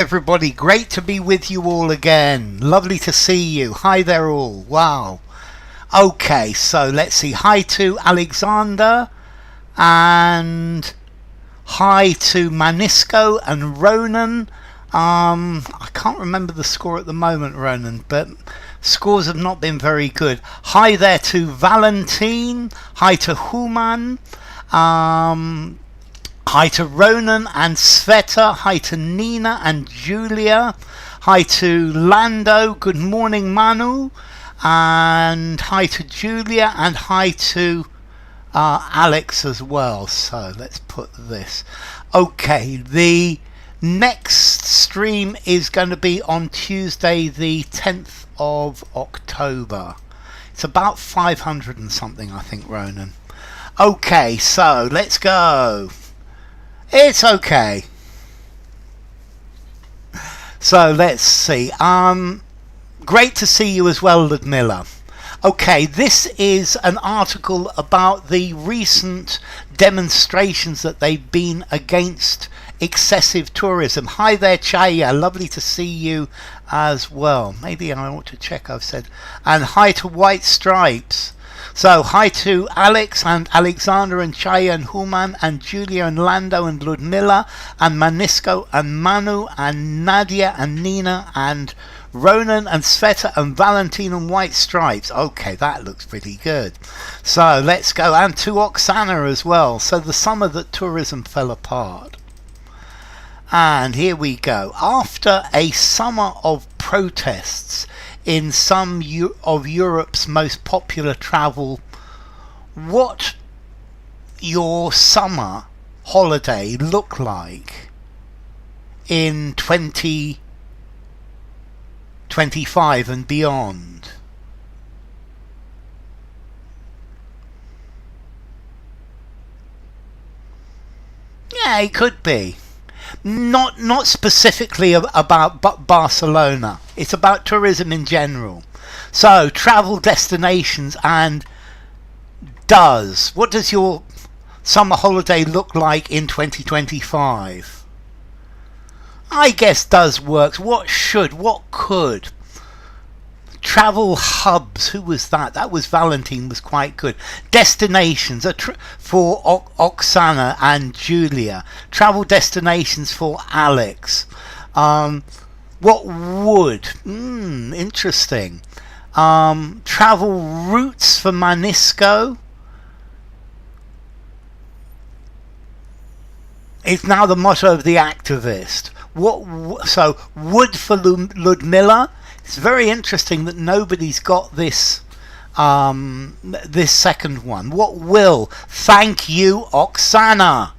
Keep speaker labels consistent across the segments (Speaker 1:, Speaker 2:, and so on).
Speaker 1: Everybody, great to be with you all again. Lovely to see you. Hi there all. Wow. Okay, so let's see. Hi to Alexander and hi to Manisco and Ronan. I can't remember the score at the moment, Ronan, but scores have not been very good. Hi there to Valentine. Hi to Human. Hi to Ronan and Sveta. Hi to Nina and Julia. Hi to Lando. Good morning, Manu. And hi to Julia. And hi to Alex as well. So let's put this. Okay, the next stream is going to be on Tuesday, the 10th of October. It's about 500 and something, I think, Ronan. Okay, so let's go. It's okay. So let's see. Great to see you as well, Ludmilla. Okay, this is an article about the recent demonstrations that they've been against excessive tourism. Hi there, Chaya. Lovely to see you as well. Maybe I ought to check, I've said. And hi to White Stripes. So hi to Alex and Alexander and Chaya and Human and Julia and Lando and Ludmilla and Manisco and Manu and Nadia and Nina and Ronan and Sveta and Valentine and White Stripes. Okay, that looks pretty good. So let's go. And to Oksana as well. So the summer that tourism fell apart. And here we go. After a summer of protests in some of Europe's most popular travel, what your summer holiday look like in 2025 and beyond? Yeah, it could be. Not specifically about Barcelona. It's about tourism in general. So travel destinations and what does your summer holiday look like in 2025? I guess does works. What could? Travel hubs, who was that? That was Valentine, was quite good. Destinations for Oksana and Julia. Travel destinations for Alex. What would? Interesting. Travel routes for Manisco. It's now the motto of the activist. So wood for Ludmilla. It's very interesting that nobody's got this this second one. What will? Thank you, Oksana.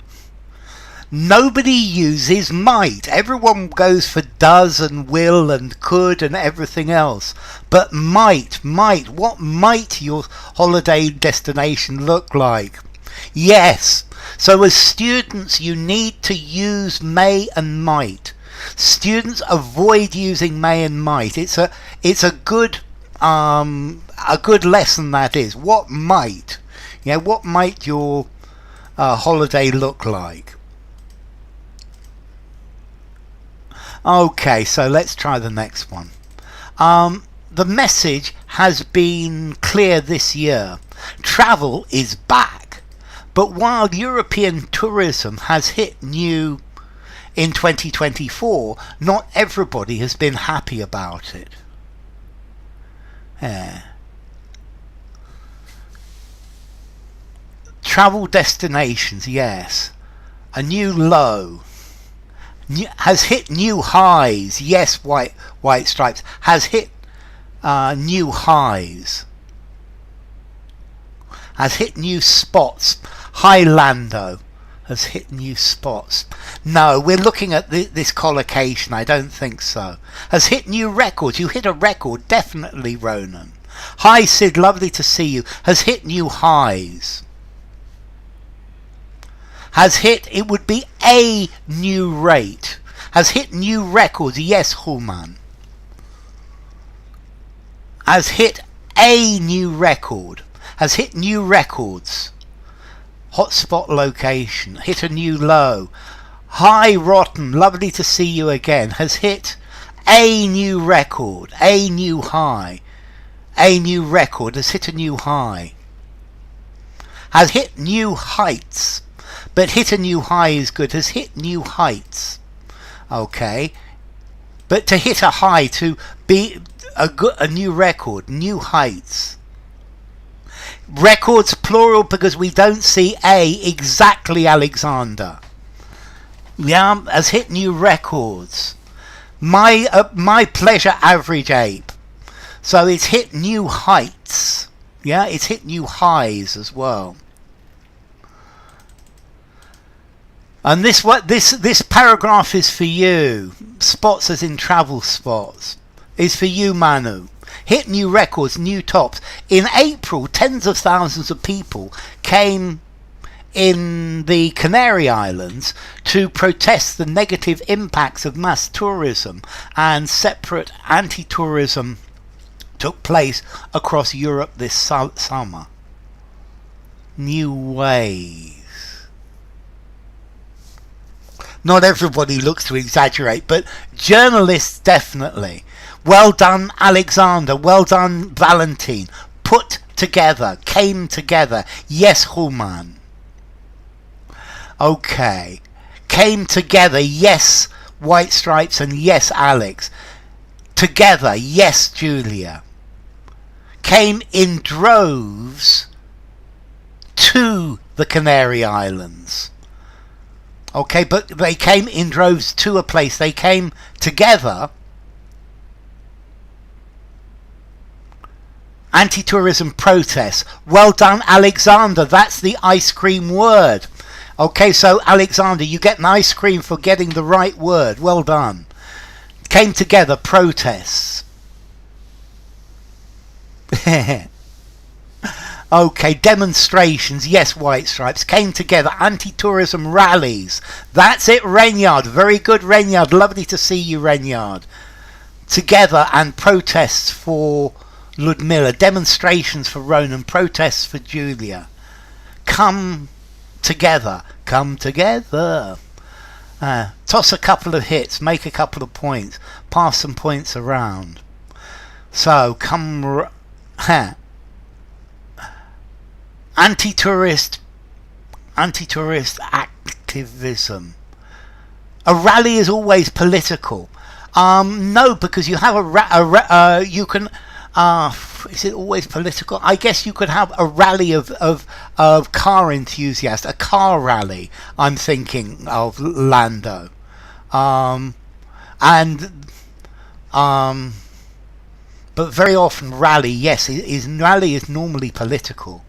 Speaker 1: Nobody uses might. Everyone goes for does and will and could and everything else. But might. What might your holiday destination look like? Yes. So as students, you need to use may and might. Students avoid using may and might. It's a good lesson, that is. What might? What might your holiday look like? Okay, so let's try the next one. The message has been clear this year. Travel is back. But while European tourism has hit new in 2024, not everybody has been happy about it. Travel destinations, yes. A new low. Has hit new highs. Yes, White Stripes. Has hit new highs. Has hit new spots. Highlando has hit new spots. No, we're looking at this collocation. I don't think so. Has hit new records. You hit a record, definitely, Ronan. Hi, Sid. Lovely to see you. Has hit new highs. Has hit, it would be a new rate. Has hit new records. Yes, Human. Has hit a new record. Has hit new records. Hotspot location. Hit a new low. Hi Rotten, lovely to see you again, has hit a new record, a new high. A new record, has hit a new high. Has hit new heights. But hit a new high is good, has hit new heights. Okay. But to hit a high, to be a new record, new heights. Records plural because we don't see A exactly, Alexander. Yeah, has hit new records. My pleasure, average ape. So it's hit new heights. Yeah, it's hit new highs as well. And this paragraph is for you. Spots as in travel spots. Is for you, Manu. Hit new records, new tops. In April, tens of thousands of people came in the Canary Islands to protest the negative impacts of mass tourism, and separate anti-tourism took place across Europe this summer. New ways. Not everybody looks to exaggerate, but journalists definitely. Well done, Alexander. Well done, Valentine. Put together, came together. Yes, Roman. Okay. Came together. Yes, White Stripes, and yes, Alex. Together. Yes, Julia. Came in droves to the Canary Islands. Okay, but they came in droves to a place. They came together. Anti-tourism protests. Well done, Alexander. That's the ice cream word. Okay, so Alexander, you get an ice cream for getting the right word. Well done. Came together, protests. Okay, demonstrations. Yes, White Stripes. Came together, anti-tourism rallies. That's it, Renyard. Very good, Renyard. Lovely to see you, Renyard. Together, and protests for Ludmilla. Demonstrations for Ronan. Protests for Julia. Come together. Come together. Toss a couple of hits. Make a couple of points. Pass some points around. So, come... Anti-tourist activism. A rally is always political. No, because you have you can. Is it always political? I guess you could have a rally of car enthusiasts, a car rally. I'm thinking of Lando, but very often rally, yes, rally is normally political.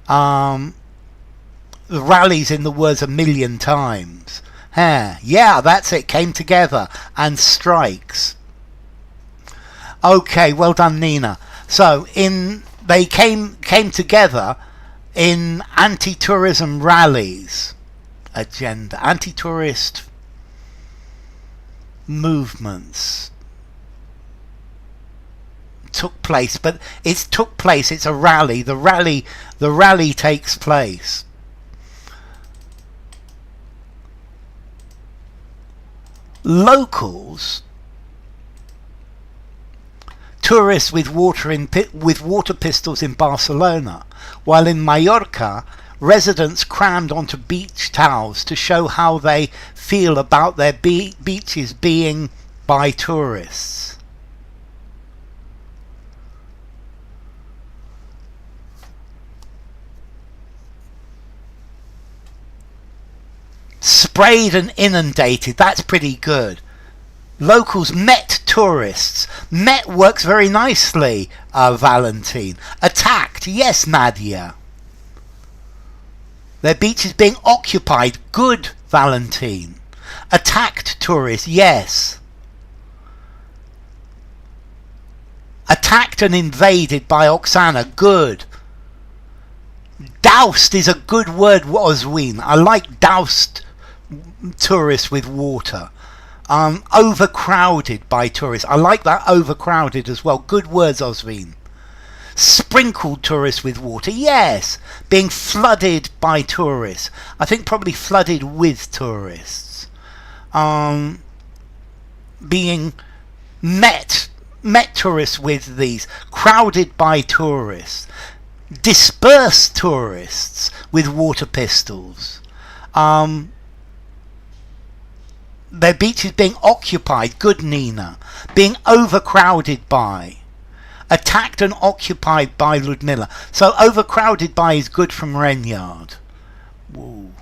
Speaker 1: The rallies in the words a million times. Yeah, that's it. Came together, and strikes. Okay, well done, Nina. So they came together in anti-tourism rallies. Agenda, anti-tourist movements took place, but it's took place. It's a rally. The rally takes place. Locals, tourists with water pistols in Barcelona, while in Mallorca, residents crammed onto beach towels to show how they feel about their beaches being by tourists. Sprayed and inundated. That's pretty good. Locals met tourists. Met works very nicely, Valentine. Attacked. Yes, Nadia. Their beach is being occupied. Good, Valentine. Attacked tourists. Yes. Attacked and invaded by Oksana. Good. Doused is a good word, Osween. I like doused tourists with water. Overcrowded by tourists. I like that, overcrowded as well. Good words, Osween. Sprinkled tourists with water. Yes. Being flooded by tourists. I think probably flooded with tourists. being met tourists with these, crowded by tourists, dispersed tourists with water pistols, their beaches being occupied, good Nina, being overcrowded by, attacked and occupied by Ludmilla. So overcrowded by is good from Renyard. Woo.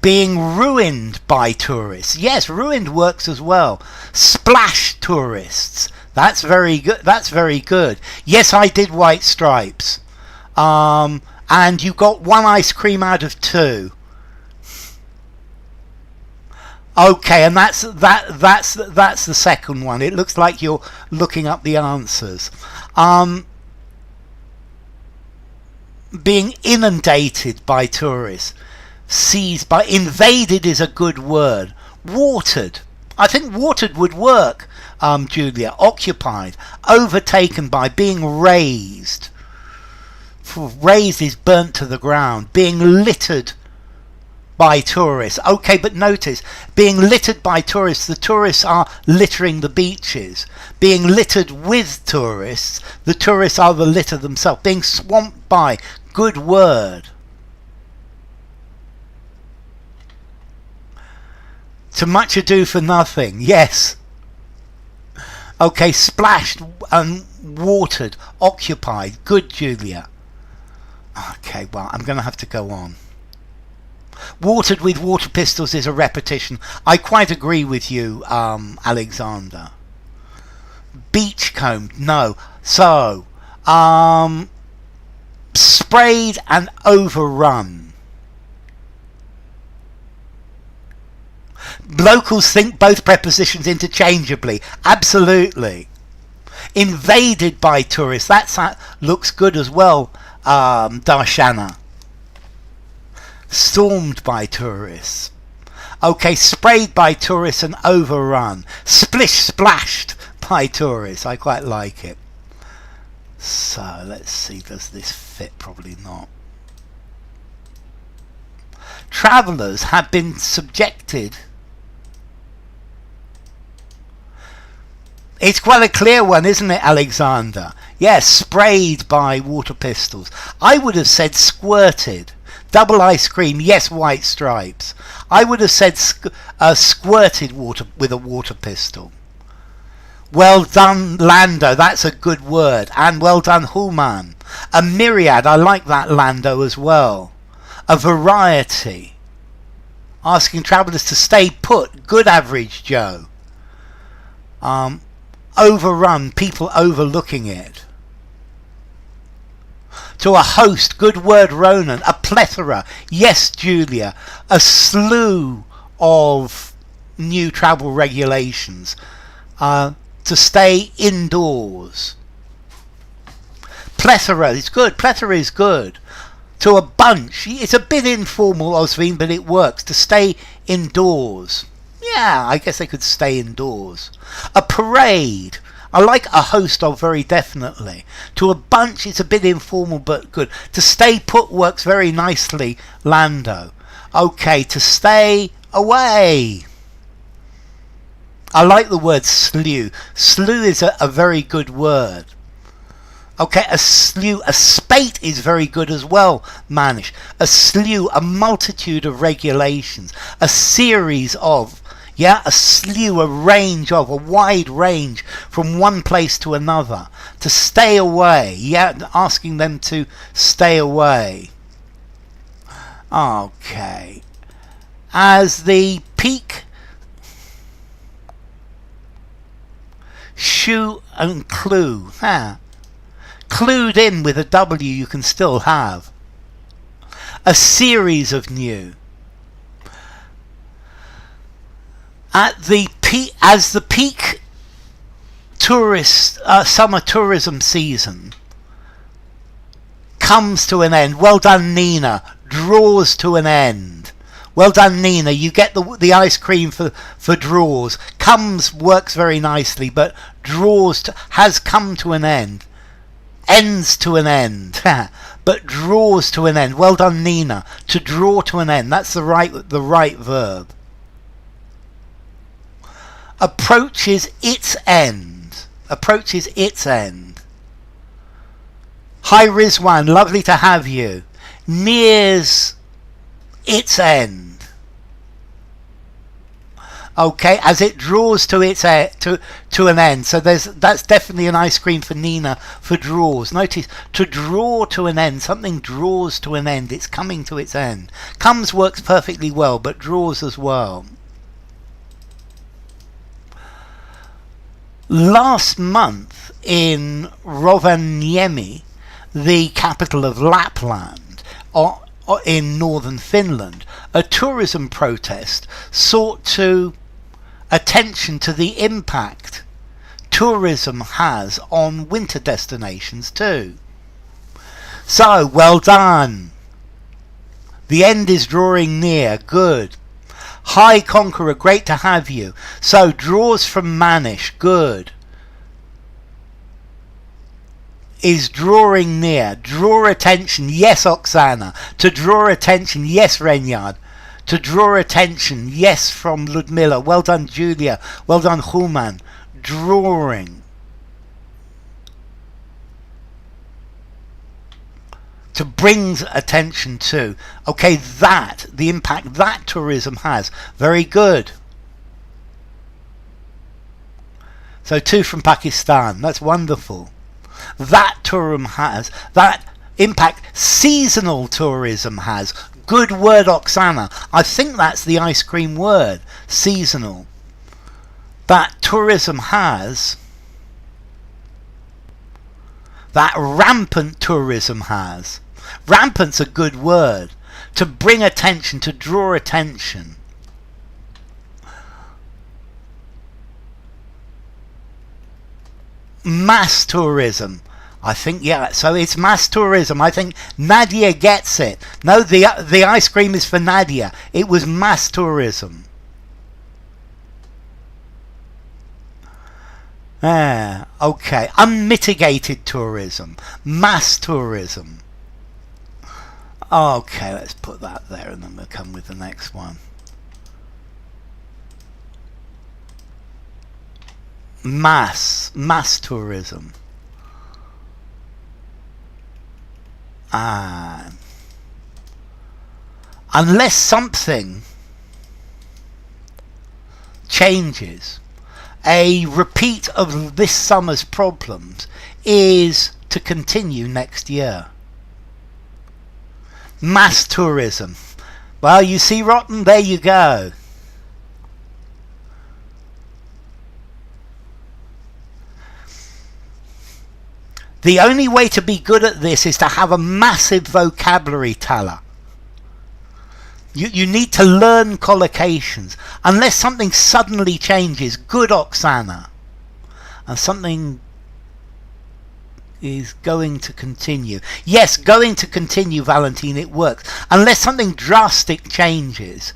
Speaker 1: Being ruined by tourists. Yes, ruined works as well. Splash tourists. That's very good. That's very good. Yes, I did White Stripes. And you got 1 ice cream out of 2. Okay, and that's the second one. It looks like you're looking up the answers. Being inundated by tourists. Seized by, invaded is a good word. Watered. I think watered would work, Julia. Occupied. Overtaken by. Being razed. Razed is burnt to the ground. Being littered by tourists. Okay, but notice, being littered by tourists, the tourists are littering the beaches. Being littered with tourists, the tourists are the litter themselves. Being swamped by, good word. To much ado for nothing, yes. Okay, splashed and watered, occupied, good Julia. Okay, well, I'm going to have to go on. Watered with water pistols is a repetition. I quite agree with you, Alexander. Beachcombed, no. So, sprayed and overrun. Locals think both prepositions interchangeably. Absolutely. Invaded by tourists. That looks good as well, Darshana. Stormed by tourists. Okay, sprayed by tourists and overrun. Splish splashed by tourists. I quite like it. So let's see, does this fit? Probably not. Travellers have been subjected. It's quite a clear one, isn't it, Alexander? Yes, sprayed by water pistols. I would have said squirted. Double ice cream, yes, White Stripes. I would have said squirted water with a water pistol. Well done, Lando, that's a good word. And well done, Human. A myriad, I like that, Lando, as well. A variety. Asking travellers to stay put, good Average Joe. Overrun, people overlooking it. To a host, good word, Ronan. A plethora, yes, Julia. A slew of new travel regulations. To stay indoors. Plethora is good. Plethora is good. To a bunch, it's a bit informal, Osveen, but it works. To stay indoors. Yeah, I guess they could stay indoors. A parade. I like a host of very definitely. To a bunch, it's a bit informal but good. To stay put works very nicely, Lando. Okay, to stay away. I like the word slew. Slew is a very good word. Okay, a slew, a spate is very good as well, Manish. A slew, a multitude of regulations. A series of, yeah, a slew, a range of, a wide range from one place to another. To stay away, yeah, asking them to stay away. Okay. As the peak, shoe and clue. Clued in with a W you can still have. A series of new. At the peak, as the peak tourist summer tourism season comes to an end. Well done, Nina. Draws to an end. Well done, Nina. You get the ice cream for draws. Comes works very nicely, but draws has come to an end. Ends to an end. But draws to an end. Well done, Nina. To draw to an end. That's the right verb. approaches its end. Approaches its end. Hi Rizwan, lovely to have you. Nears its end. Okay, as it draws to its to an end. So that's definitely an ice cream for Nina for draws. Notice, to draw to an end. Something draws to an end. It's coming to its end. Comes works perfectly well, but draws as well. Last month in Rovaniemi, the capital of Lapland, in northern Finland, a tourism protest sought to attention to the impact tourism has on winter destinations too. So, well done. The end is drawing near. Good. Hi Conqueror, great to have you. So, draws from Manish. Good. Is drawing near. Draw attention. Yes, Oksana. To draw attention. Yes, Renyard. To draw attention. Yes, from Ludmilla. Well done, Julia. Well done, Human. Drawing. To bring attention to. Okay, that. The impact that tourism has. Very good. So 2 from Pakistan. That's wonderful. That tourism has. That impact seasonal tourism has. Good word, Oksana. I think that's the ice cream word. Seasonal. That tourism has. That rampant tourism has. Rampant's a good word. To bring attention, to draw attention. Mass tourism. I think, yeah, so it's mass tourism. I think Nadia gets it. No, the ice cream is for Nadia. It was mass tourism. Okay. Unmitigated tourism. Mass tourism. Okay, let's put that there and then we'll come with the next one. Mass tourism. Unless something changes, a repeat of this summer's problems is to continue next year. Mass tourism. Well, you see, Rotten, there you go. The only way to be good at this is to have a massive vocabulary tally. You need to learn collocations. Unless something suddenly changes. Good, Oksana. And something is going to continue. Yes, going to continue, Valentine, it works. Unless something drastic changes.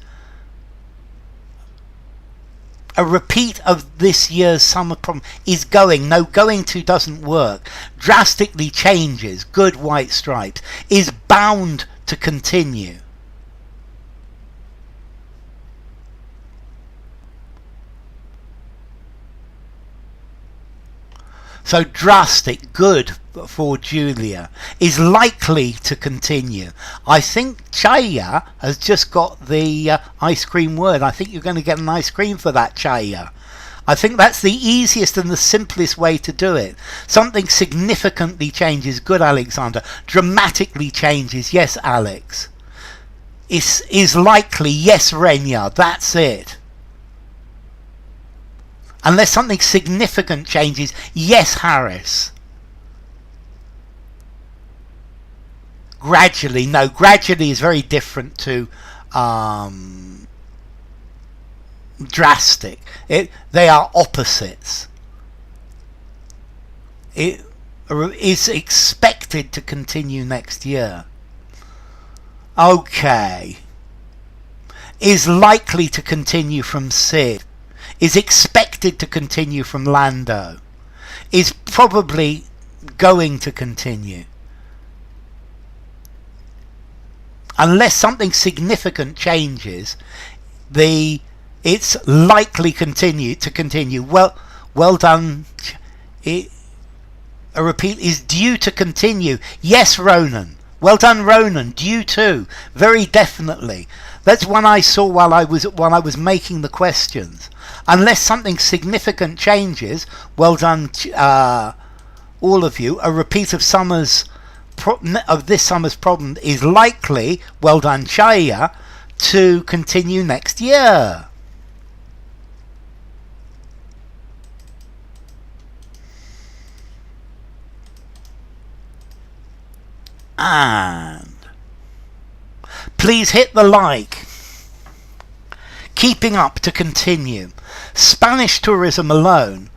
Speaker 1: A repeat of this year's summer problem is going. No, going to doesn't work. Drastically changes. Good, White Stripes. Is bound to continue. So drastic, good for Julia, is likely to continue. I think Chaya has just got the ice cream word. I think you're going to get an ice cream for that, Chaya. I think that's the easiest and the simplest way to do it. Something significantly changes. Good, Alexander. Dramatically changes. Yes, Alex. Is likely. Yes, Renya. That's it. Unless something significant changes. Yes, Harris. Gradually. No, gradually is very different to drastic. They are opposites. It is expected to continue next year. Okay. Is likely to continue from Sid. Is expected to continue from Lando. Is probably going to continue. Unless something significant changes, the It's likely to continue. Well done. A repeat is due to continue. Yes, Ronan. Well done, Ronan. Due to. Very definitely. That's one I saw while I was making the questions. Unless something significant changes. Well done, all of you. A repeat of this summer's problem is likely. Well done, Chaya. To continue next year. And please hit the like. Keeping up to continue. Spanish tourism alone.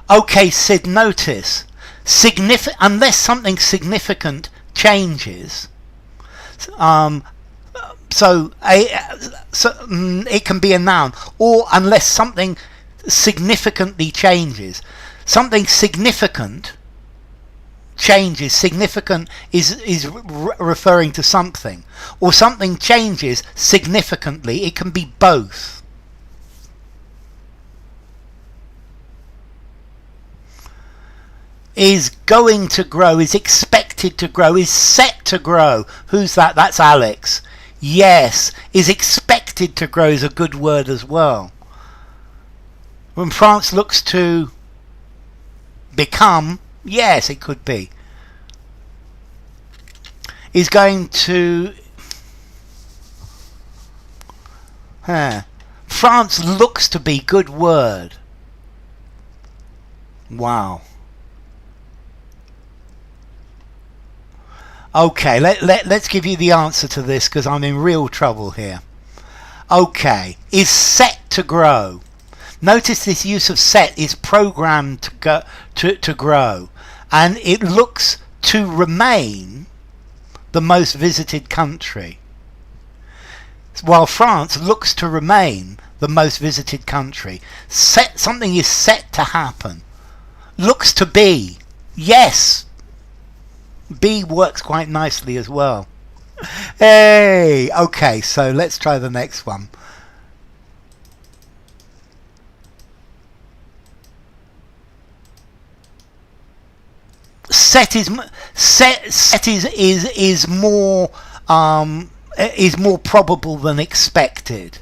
Speaker 1: Okay, Sid, notice. Unless something significant changes. So it can be a noun. Or unless something significantly changes. Something significant changes. Significant is referring to something, or something changes significantly. It can be both. Is going to grow, is expected to grow, is set to grow. Who's that? That's Alex. Yes, is expected to grow is a good word as well. When France looks to become, yes, it could be. Is going to... France looks to be, good word. Wow. Okay, let's give you the answer to this because I'm in real trouble here. Okay, is set to grow. Notice this use of set is programmed to grow, and it looks to remain the most visited country. While France looks to remain the most visited country. Something is set to happen. Looks to be. Yes. B works quite nicely as well. Hey, okay, so let's try the next one. Set is more probable than expected.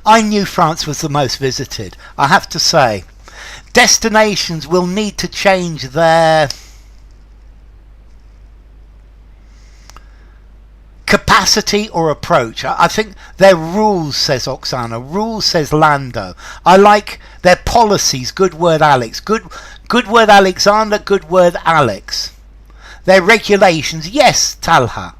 Speaker 1: I knew France was the most visited, I have to say. Destinations will need to change their capacity or approach. I think their rules, says Oksana. Rules, says Lando. I like their policies. Good word, Alex. Good word, Alexander. Good word, Alex. Their regulations. Yes, Talha.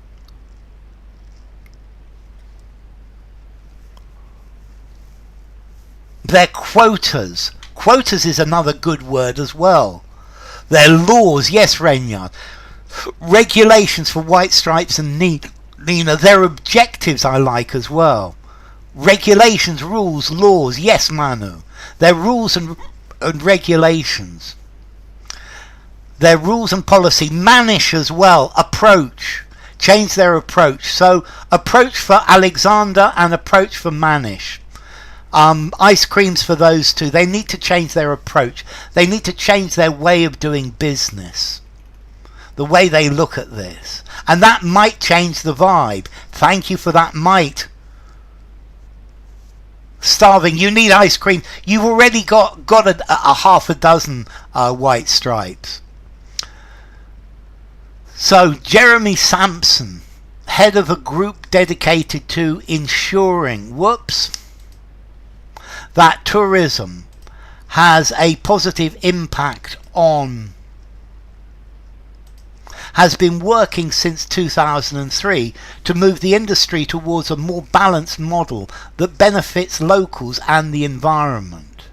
Speaker 1: Their quotas. Quotas is another good word as well. Their laws. Yes, Renyard. Regulations for white stripes and Nina. Their objectives I like as well. Regulations, rules, laws. Yes, Manu. Their rules and regulations. Their rules and policy. Manish as well. Approach. Change their approach. So approach for Alexander and approach for Manish. Ice creams for those two. They need to change their approach. They need to change their way of doing business. The way they look at this. And that might change the vibe. Thank you for that, might. Starving, you need ice cream. You've already got a half a dozen white stripes. So, Jeremy Sampson, head of a group dedicated to ensuring, that tourism has a positive impact on, has been working since 2003 to move the industry towards a more balanced model that benefits locals and the environment.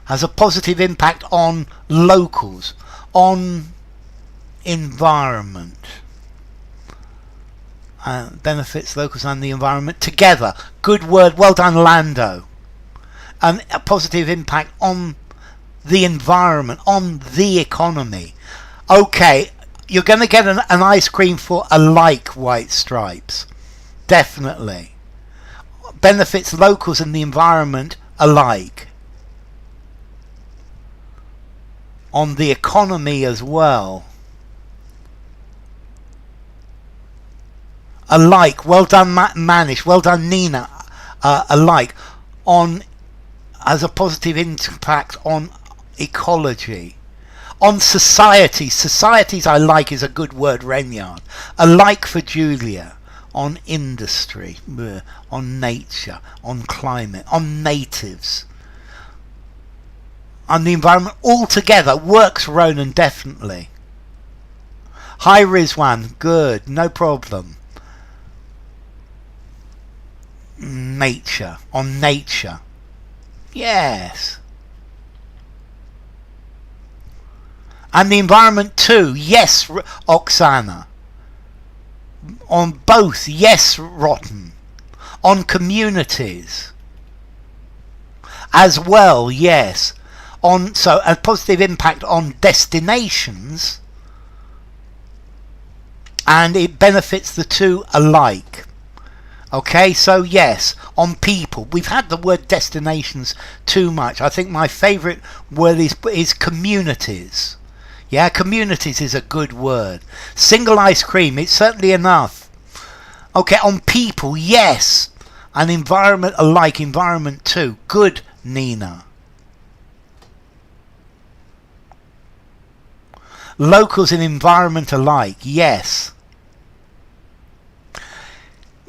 Speaker 1: Has a positive impact on locals, on environment. Benefits locals and the environment together. Good word, well done, Lando. A positive impact on the environment, on the economy. Okay, you're going to get an ice cream for alike white stripes. Definitely. Benefits locals and the environment alike. On the economy as well. Alike. Well done, Manish. Well done, Nina. Alike. On as a positive impact on ecology. On society. Societies I like is a good word, Renyard. Alike for Julia. On industry. On nature. On climate. On natives. On the environment altogether. Works, Ronan, definitely. Hi, Rizwan. Good. No problem. Nature. On nature. Yes. And the environment too. Yes, Oksana. On both. Yes, Rotten. On communities. As well, yes. On so a positive impact on destinations. And it benefits the two alike. Okay, so yes, on people. We've had the word destinations too much. I think my favourite word is communities. Yeah, communities is a good word. Single ice cream, it's certainly enough. Okay, on people, yes. And environment alike, environment too. Good, Nina. Locals and environment alike, yes.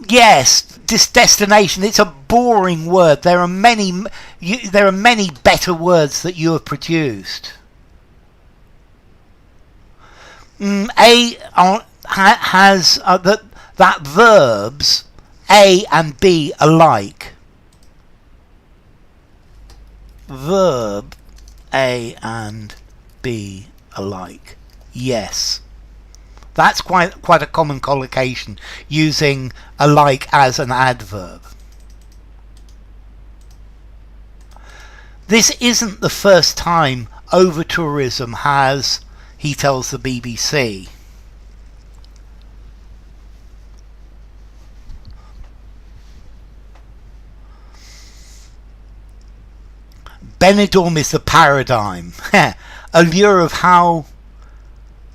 Speaker 1: Yes, this destination, it's a boring word. There are many better words that you have produced. Has that verbs A and B alike. Verb A and B alike. Yes. That's quite a common collocation, using alike as an adverb. This isn't the first time over-tourism has, he tells the BBC. Benidorm is the paradigm. Allure of how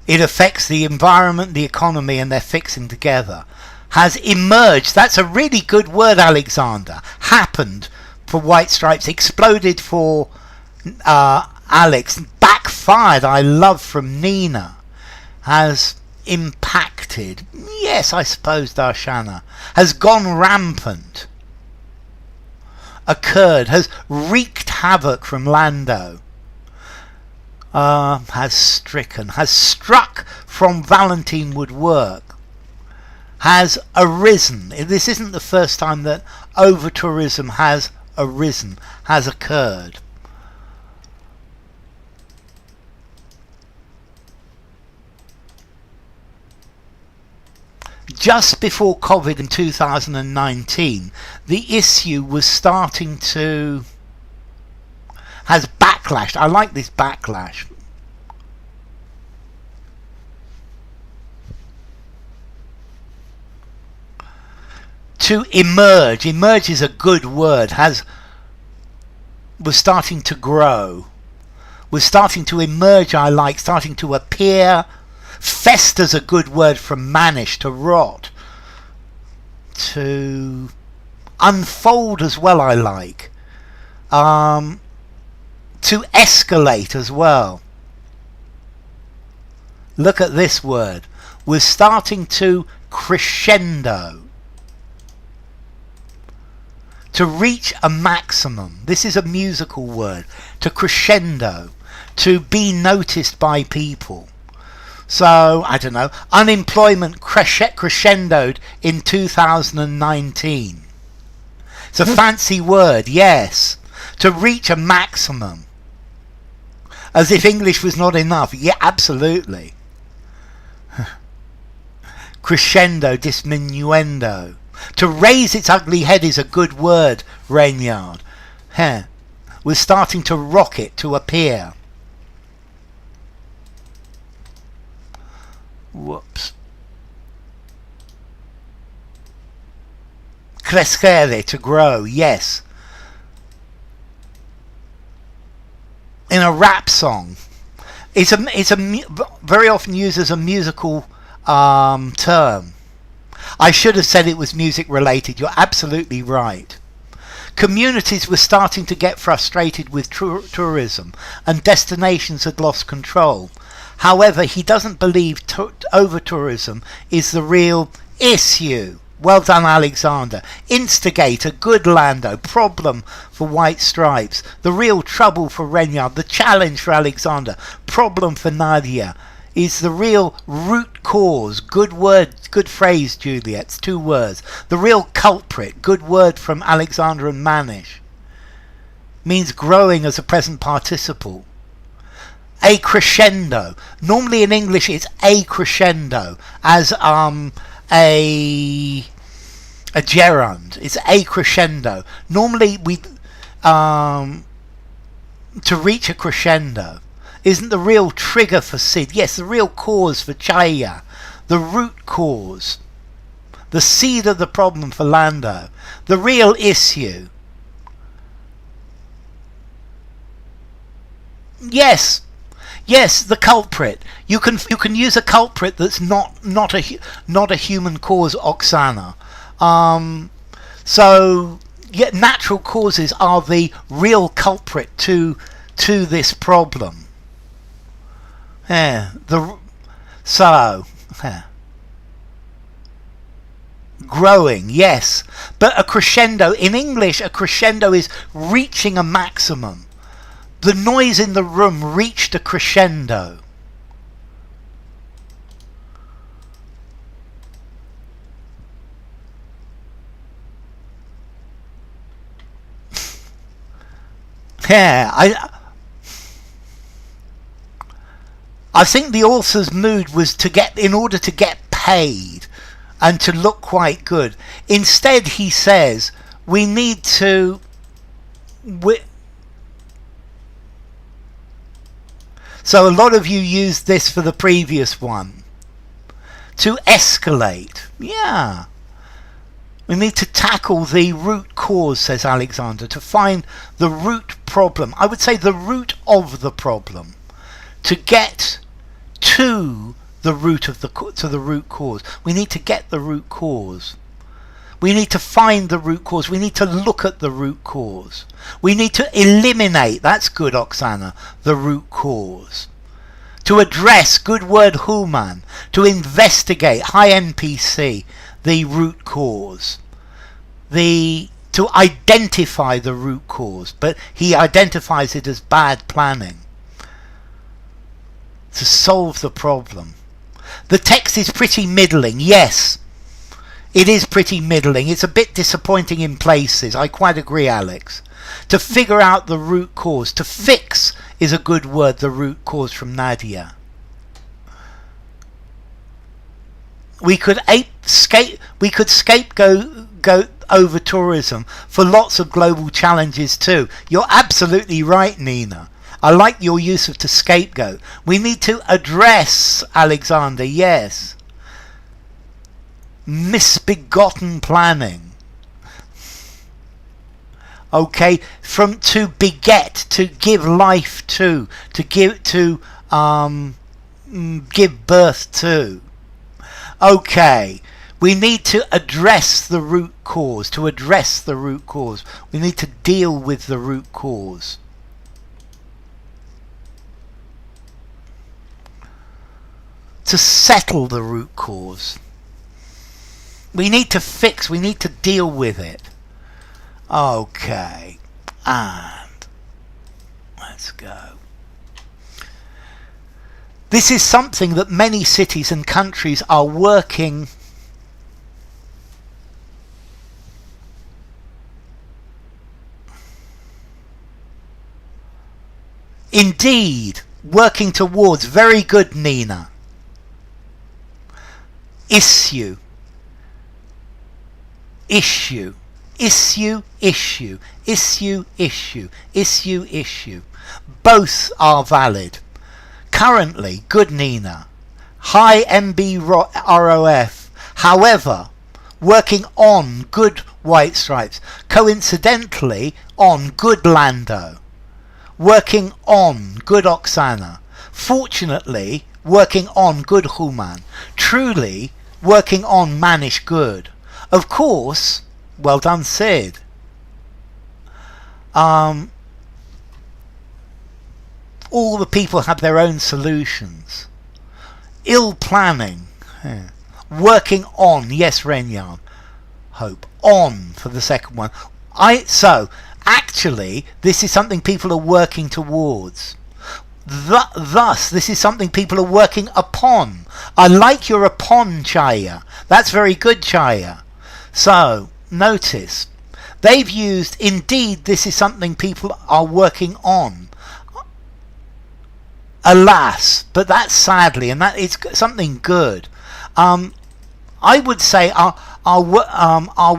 Speaker 1: it affects the environment, the economy, and they're fixing together. Has emerged. That's a really good word, Alexander. Happened for White Stripes. Exploded for Alex. Backfired, I love, from Nina. Has impacted. Yes, I suppose, Darshana. Has gone rampant. Occurred. Has wreaked havoc from Lando. Has stricken, has struck from Valentine would work, has arisen. This isn't the first time that over-tourism has arisen, has occurred. Just before COVID in 2019, the issue was starting to has backlash. I like this backlash. To emerge. Emerge is a good word. Was starting to grow. Was starting to emerge, I like. Starting to appear. Festa's a good word, from manish, to rot. To unfold as well, I like. To escalate as well. Look at this word. We're starting to crescendo. To reach a maximum. This is a musical word. To crescendo. To be noticed by people. So, I don't know. Unemployment crescendoed in 2019. It's a fancy word, yes. To reach a maximum. As if English was not enough. Yeah, absolutely. Crescendo, diminuendo. To raise its ugly head is a good word, Rainyard. We're starting to rocket, to appear. Whoops. Crescere, to grow, yes. In a rap song. It's very often used as a musical term. I should have said it was music related. You're absolutely right. Communities were starting to get frustrated with tourism, and destinations had lost control. However, he doesn't believe over-tourism is the real issue. Well done, Alexander. Instigator, good Lando. Problem for White Stripes. The real trouble for Renyard. The challenge for Alexander. Problem for Nadia. Is the real root cause. Good word, good phrase, Juliet. It's 2 words. The real culprit. Good word from Alexander and Manish. Means growing as a present participle. A crescendo. Normally in English it's a crescendo as a gerund. It's a crescendo. Normally we to reach a crescendo isn't the real trigger for Sid. Yes, the real cause for Chaya. The root cause. The seed of the problem for Lando. The real issue. Yes. Yes, the culprit. You can use a culprit that's not a human cause, Oksana. So yeah, natural causes are the real culprit to this problem. Yeah, growing, yes, but a crescendo in English, a crescendo is reaching a maximum. The noise in the room reached a crescendo. Yeah, I think the author's mood was in order to get paid and to look quite good. Instead, he says, we need to... So a lot of you used this for the previous one. To escalate. Yeah. We need to tackle the root cause, says Alexander, to find the root problem. I would say the root of the problem. To get to the root of the root cause. We need to get the root cause. We need to find the root cause. We need to look at the root cause. We need to eliminate, that's good, Oksana, the root cause. To address, good word, human. To investigate, high NPC, the root cause. To identify the root cause, but he identifies it as bad planning. To solve the problem. The text is pretty middling, yes. It is pretty middling. It's a bit disappointing in places. I quite agree, Alex. To figure out the root cause. To fix is a good word, the root cause from Nadia. We could scapegoat over tourism for lots of global challenges too. You're absolutely right, Nina. I like your use of to scapegoat. We need to address, Alexander, yes. Misbegotten planning. Okay, from to beget, to give life to give birth to. Okay, we need to address the root cause. To address the root cause, we need to deal with the root cause. To settle the root cause. We need to fix, we need to deal with it. Okay, and let's go. This is something that many cities and countries are working towards. Very good, Nina. Issue. Both are valid. Currently, good Nina. High MBROF. However, working on good white stripes. Coincidentally, on good Lando. Working on good Oksana. Fortunately, working on good Human. Truly, working on Manish good. Of course, well done Sid. All the people have their own solutions. Ill planning. Yeah. Working on, yes Renyan. Hope. On for the second one. So, actually, this is something people are working towards. Thus, this is something people are working upon. I like your upon, Chaya. That's very good, Chaya. So, notice, they've used, indeed, this is something people are working on. Alas, but that's sadly, and that is something good. I would say are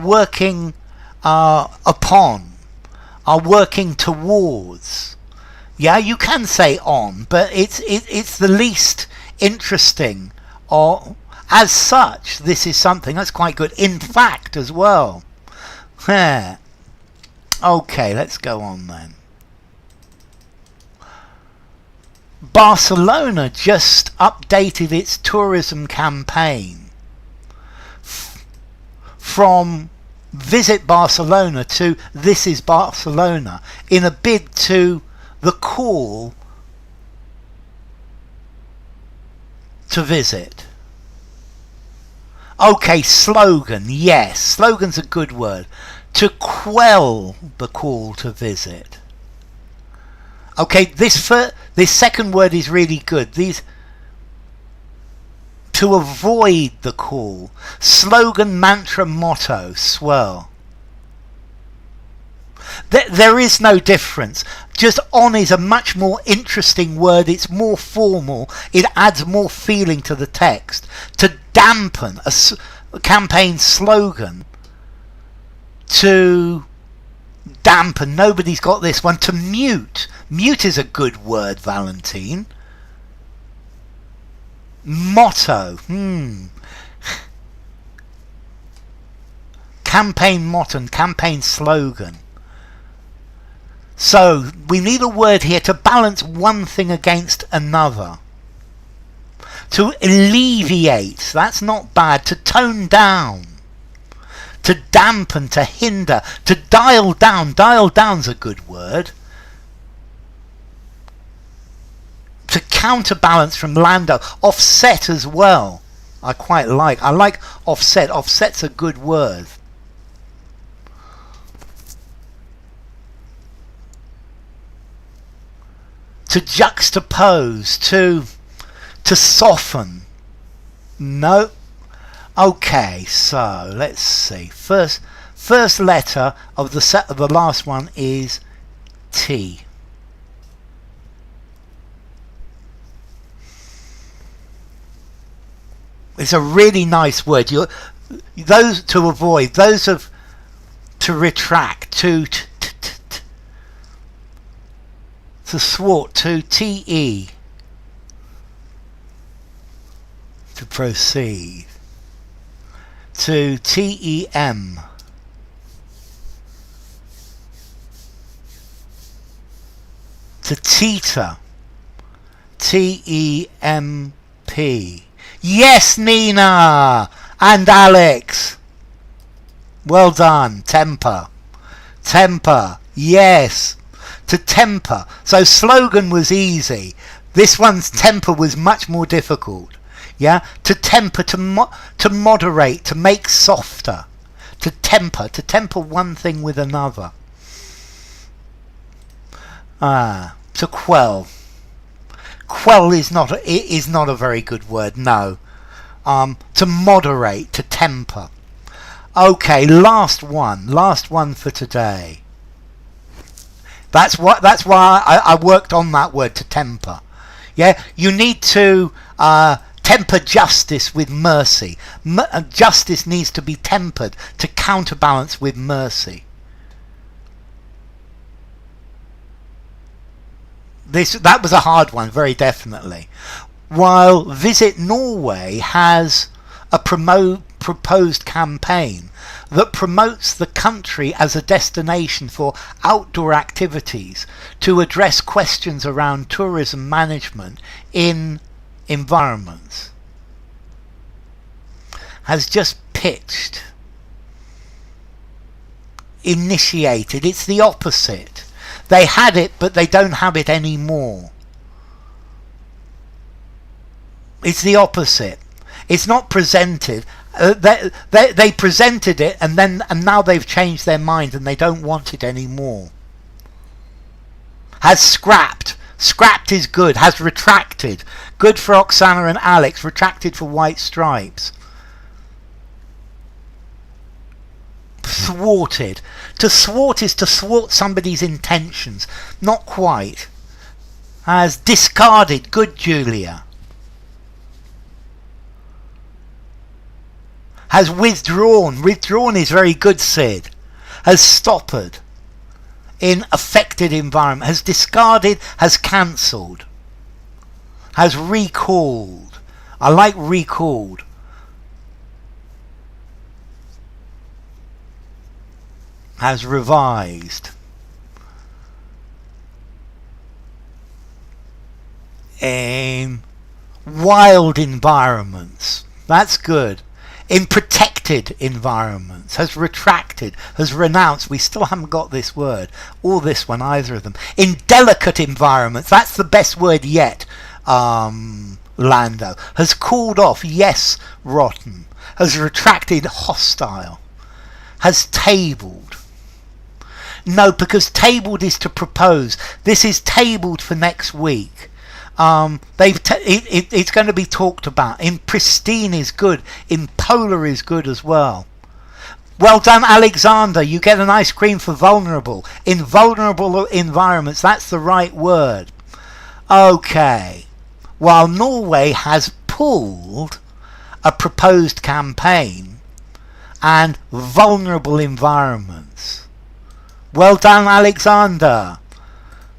Speaker 1: working upon, are working towards. Yeah, you can say on, but it's the least interesting. Or as such, this is something that's quite good. In fact, as well. Yeah. Okay, let's go on then. Barcelona just updated its tourism campaign from Visit Barcelona to This is Barcelona in a bid to the call to visit. Okay, slogan, yes, slogan's a good word. To quell the call to visit. Okay, this second word is really good. These to avoid the call. Slogan, mantra, motto, swirl. There is no difference. Just on is a much more interesting word. It's more formal. It adds more feeling to the text. To dampen a campaign slogan. To dampen. Nobody's got this one. To mute. Mute is a good word, Valentine. Motto. Campaign motto. Campaign slogan. So, we need a word here to balance one thing against another. To alleviate, that's not bad. To tone down. To dampen, to hinder. To dial down. Dial down's a good word. To counterbalance from Lando. Offset as well. I like offset. Offset's a good word. To juxtapose, to soften. No. Okay, so let's see. First letter of the last one is T. It's a really nice word. Those to avoid, those of to retract, to thwart, to te, to proceed, to tem, to teeter, temp. Yes, Nina and Alex. Well done. Temper. Yes. To temper. So slogan was easy. This one's temper was much more difficult. Yeah. To temper. To moderate. To make softer. To temper. To temper one thing with another. To quell. Quell is not a very good word, no. To moderate, to temper. Okay, last one for today. That's why I worked on that word, to temper. Yeah, you need to temper justice with mercy. Justice needs to be tempered to counterbalance with mercy. That was a hard one, very definitely. while Visit Norway has a proposed campaign that promotes the country as a destination for outdoor activities to address questions around tourism management in environments. Has just pitched, initiated. It's the opposite. They had it, but they don't have it anymore. It's the opposite. It's not presented. They presented it, and now they've changed their mind and they don't want it anymore. Has scrapped. Scrapped is good. Has retracted. Good for Oksana and Alex. Retracted for White Stripes. Thwarted. To thwart is to thwart somebody's intentions. Not quite. Has discarded. Good, Julia. Has withdrawn. Withdrawn is very good, Sid. Has stoppered. In affected environment. Has discarded. Has cancelled. Has recalled. I like recalled. Has revised. In wild environments. That's good. In protected environments. Has retracted. Has renounced. We still haven't got this word. Or this one, either of them. In delicate environments. That's the best word yet, Lando. Has called off. Yes, rotten. Has retracted. Hostile. Has tabled. No, because tabled is to propose. This is tabled for next week. It's going to be talked about. In pristine is good. In polar is good as well. Well done, Alexander. You get an ice cream for vulnerable. In vulnerable environments, that's the right word. Okay. While Norway has pulled a proposed campaign and vulnerable environments. Well done, Alexander.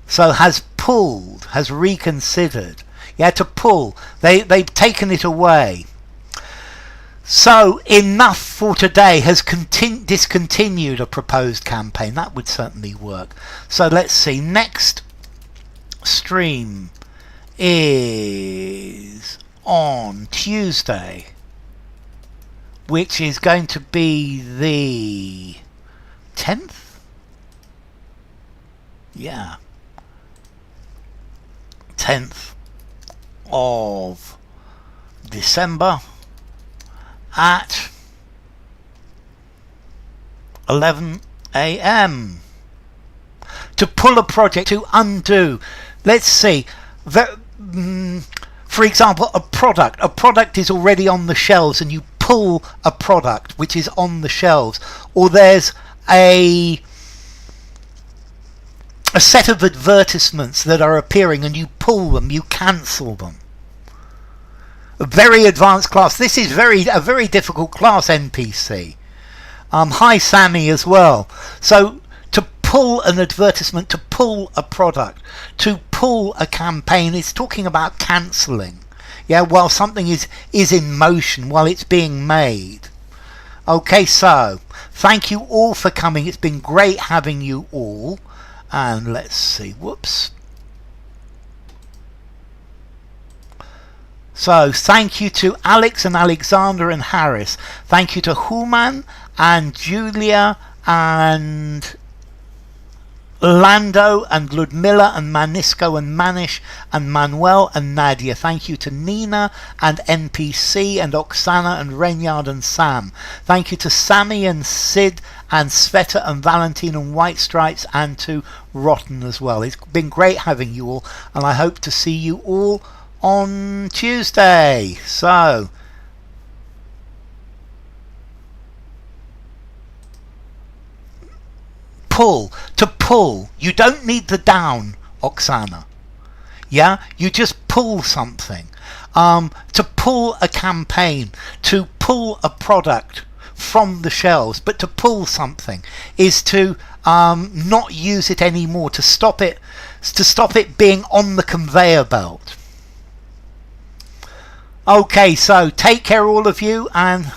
Speaker 1: So has pulled, has reconsidered. Yeah, to pull. They've taken it away. So enough for today has discontinued a proposed campaign. That would certainly work. So let's see. Next stream is on Tuesday, which is going to be the 10th? Yeah. 10th of December at 11 a.m. to pull a project, to undo. Let's see. For example, a product is already on the shelves and you pull a product which is on the shelves, or there's a set of advertisements that are appearing and you pull them, you cancel them. A very advanced class. This is a very difficult class, NPC. Hi Sammy as well. So to pull an advertisement, to pull a product, to pull a campaign, it's talking about cancelling. Yeah, while something is in motion, while it's being made. Okay, so thank you all for coming. It's been great having you all. And let's see, whoops. So thank you to Alex and Alexander and Harris. Thank you to Human and Julia and Lando and Ludmilla and Manisco and Manish and Manuel and Nadia. Thank you to Nina and NPC and Oksana and Renyard and Sam. Thank you to Sammy and Sid and Sveta and Valentine and White Stripes, and to Rotten as well. It's been great having you all, and I hope to see you all on Tuesday. So pull. To pull, you don't need the down, Oksana. Yeah, you just pull something. To pull a campaign, to pull a product from the shelves, but to pull something is to not use it anymore, to stop it being on the conveyor belt. Okay, so take care all of you, and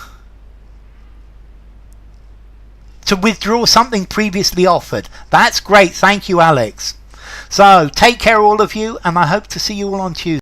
Speaker 1: to withdraw something previously offered. That's great, thank you, Alex. So take care all of you, and I hope to see you all on Tuesday.